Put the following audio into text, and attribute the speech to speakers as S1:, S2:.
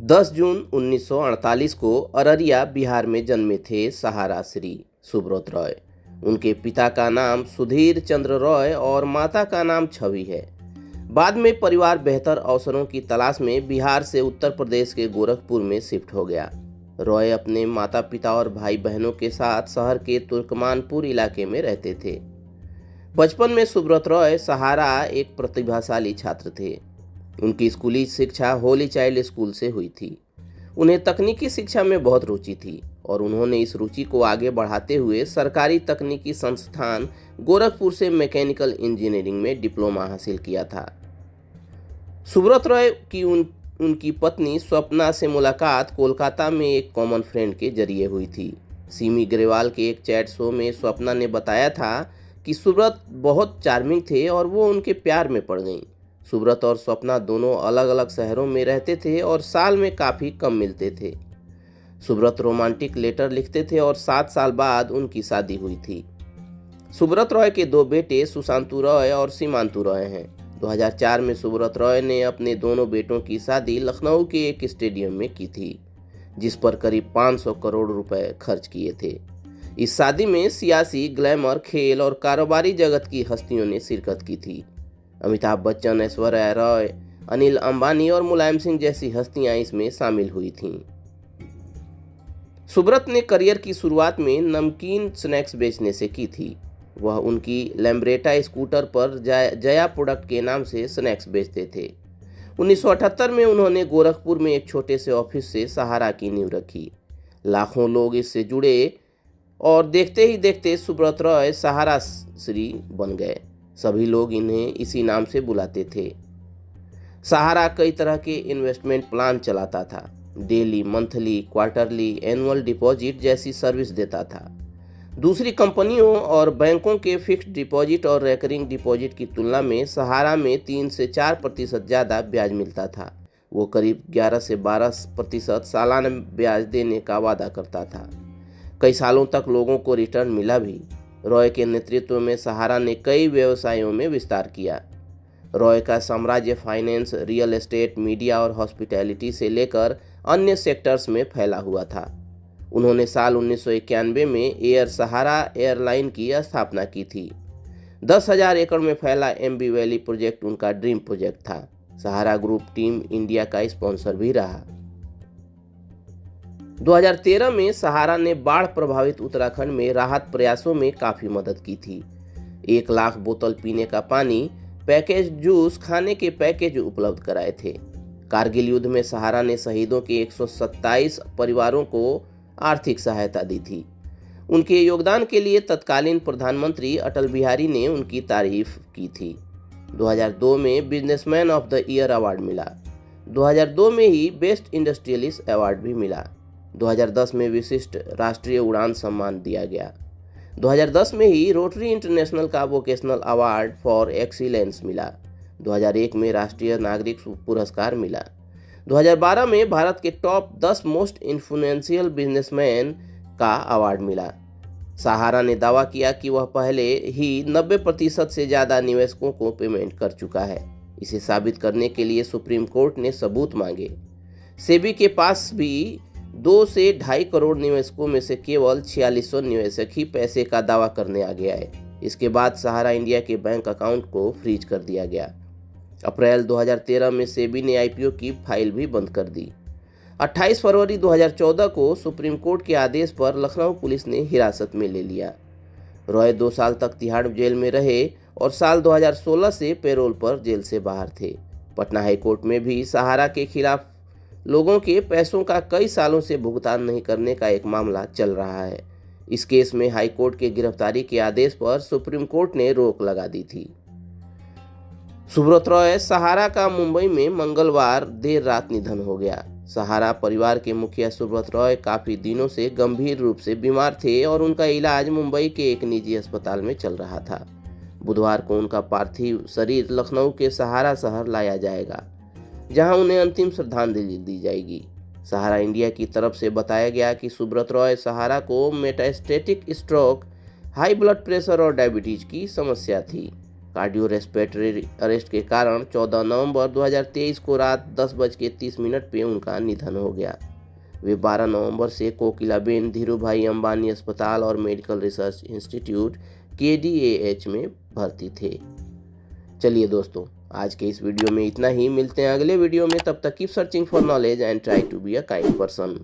S1: 10 जून 1948 को अररिया बिहार में जन्मे थे सहारा श्री सुब्रत रॉय। उनके पिता का नाम सुधीर चंद्र रॉय और माता का नाम छवि है। बाद में परिवार बेहतर अवसरों की तलाश में बिहार से उत्तर प्रदेश के गोरखपुर में शिफ्ट हो गया। रॉय अपने माता पिता और भाई बहनों के साथ शहर के तुर्कमानपुर इलाके में रहते थे। बचपन में सुब्रत रॉय सहारा एक प्रतिभाशाली छात्र थे। उनकी स्कूली शिक्षा होली चाइल्ड स्कूल से हुई थी। उन्हें तकनीकी शिक्षा में बहुत रुचि थी और उन्होंने इस रुचि को आगे बढ़ाते हुए सरकारी तकनीकी संस्थान गोरखपुर से मैकेनिकल इंजीनियरिंग में डिप्लोमा हासिल किया था। सुब्रत रॉय की उनकी पत्नी स्वप्ना से मुलाकात कोलकाता में एक कॉमन फ्रेंड के जरिए हुई थी। सिमी ग्रेवाल के एक चैट शो में स्वप्ना ने बताया था कि सुब्रत बहुत चार्मिंग थे और वो उनके प्यार में पड़ गईं। सुब्रत और स्वप्ना दोनों अलग अलग शहरों में रहते थे और साल में काफ़ी कम मिलते थे। सुब्रत रोमांटिक लेटर लिखते थे और 7 साल बाद उनकी शादी हुई थी। सुब्रत रॉय के 2 बेटे सुशांतु रॉय और सीमांतु रॉय हैं। 2004 में सुब्रत रॉय ने अपने दोनों बेटों की शादी लखनऊ के एक स्टेडियम में की थी, जिस पर करीब 500 करोड़ रुपए खर्च किए थे। इस शादी में सियासी, ग्लैमर, खेल और कारोबारी जगत की हस्तियों ने शिरकत की थी। अमिताभ बच्चन, ऐश्वर्या रॉय, अनिल अंबानी और मुलायम सिंह जैसी हस्तियां इसमें शामिल हुई थीं। सुब्रत ने करियर की शुरुआत में नमकीन स्नैक्स बेचने से की थी। वह उनकी लैम्ब्रेटा स्कूटर पर जया प्रोडक्ट के नाम से स्नैक्स बेचते थे। 1978 में उन्होंने गोरखपुर में एक छोटे से ऑफिस से सहारा की नींव रखी। लाखों लोग इससे जुड़े और देखते ही देखते सुब्रत रॉय सहारा श्री बन गए। सभी लोग इन्हें इसी नाम से बुलाते थे। सहारा कई तरह के इन्वेस्टमेंट प्लान चलाता था। Daily, monthly, quarterly, annual deposit जैसी सर्विस देता था। दूसरी कंपनियों और बैंकों के फिक्स्ड डिपॉजिट और रेकरिंग डिपॉजिट की तुलना में सहारा में 3 से 4% ज़्यादा ब्याज मिलता था। वो करीब 11 से 12% सालाना ब्याज देने का वादा करता था। कई सालों तक लोगों को रिटर्न मिला भी। रॉय के नेतृत्व में सहारा ने कई व्यवसायों में विस्तार किया। रॉय का साम्राज्य फाइनेंस, रियल एस्टेट, मीडिया और हॉस्पिटैलिटी से लेकर अन्य सेक्टर्स में फैला हुआ था। उन्होंने साल 1991 में एयर सहारा एयरलाइन की स्थापना की थी। 10,000 एकड़ में फैला एम्बी वैली प्रोजेक्ट उनका ड्रीम प्रोजेक्ट था। सहारा ग्रुप टीम इंडिया का स्पॉन्सर भी रहा। 2013 में सहारा ने बाढ़ प्रभावित उत्तराखंड में राहत प्रयासों में काफ़ी मदद की थी। 1 लाख बोतल पीने का पानी, पैकेज जूस, खाने के पैकेज उपलब्ध कराए थे। कारगिल युद्ध में सहारा ने शहीदों के 127 परिवारों को आर्थिक सहायता दी थी। उनके योगदान के लिए तत्कालीन प्रधानमंत्री अटल बिहारी ने उनकी तारीफ की थी। 2002 में businessman of the year award मिला। 2002 में ही बेस्ट इंडस्ट्रियलिस्ट अवार्ड भी मिला। 2010 में विशिष्ट राष्ट्रीय उड़ान सम्मान दिया गया। 2010 में ही रोटरी इंटरनेशनल का वोकेशनल अवार्ड फॉर एक्सीलेंस मिला। 2001 में राष्ट्रीय नागरिक पुरस्कार मिला। 2012 में भारत के टॉप 10 मोस्ट इन्फ्लुएंशियल बिजनेसमैन का अवार्ड मिला। सहारा ने दावा किया कि वह पहले ही 90% से ज़्यादा निवेशकों को पेमेंट कर चुका है। इसे साबित करने के लिए सुप्रीम कोर्ट ने सबूत मांगे। सेबी के पास भी 2 से 2.5 करोड़ निवेशकों में से केवल 4600 निवेशक ही पैसे का दावा करने आगे आए। इसके बाद सहारा इंडिया के बैंक अकाउंट को फ्रीज कर दिया गया। अप्रैल 2013 में सेबी ने आईपीओ की फाइल भी बंद कर दी। 28 फरवरी 2014 को सुप्रीम कोर्ट के आदेश पर लखनऊ पुलिस ने हिरासत में ले लिया। रॉय 2 साल तक तिहाड़ जेल में रहे और साल 2016 से पैरोल पर जेल से बाहर थे। पटना हाईकोर्ट में भी सहारा के खिलाफ लोगों के पैसों का कई सालों से भुगतान नहीं करने का एक मामला चल रहा है। इस केस में हाईकोर्ट के गिरफ्तारी के आदेश पर सुप्रीम कोर्ट ने रोक लगा दी थी। सुब्रत रॉय सहारा का मुंबई में मंगलवार देर रात निधन हो गया। सहारा परिवार के मुखिया सुब्रत रॉय काफ़ी दिनों से गंभीर रूप से बीमार थे और उनका इलाज मुंबई के एक निजी अस्पताल में चल रहा था। बुधवार को उनका पार्थिव शरीर लखनऊ के सहारा शहर लाया जाएगा, जहां उन्हें अंतिम श्रद्धांजलि दी जाएगी। सहारा इंडिया की तरफ से बताया गया कि सुब्रत रॉय सहारा को metastatic stroke, high blood pressure और डायबिटीज की समस्या थी। कार्डियोरेस्पिरेटरी अरेस्ट के कारण 14 नवंबर 2023 को रात 10:30 पे उनका निधन हो गया। वे 12 नवंबर से कोकिलाबेन धीरूभाई अंबानी अस्पताल और मेडिकल रिसर्च इंस्टीट्यूट KDAH में भर्ती थे। चलिए दोस्तों, आज के इस वीडियो में इतना ही। मिलते हैं अगले वीडियो में। तब तक keep searching for knowledge and try to be a kind person.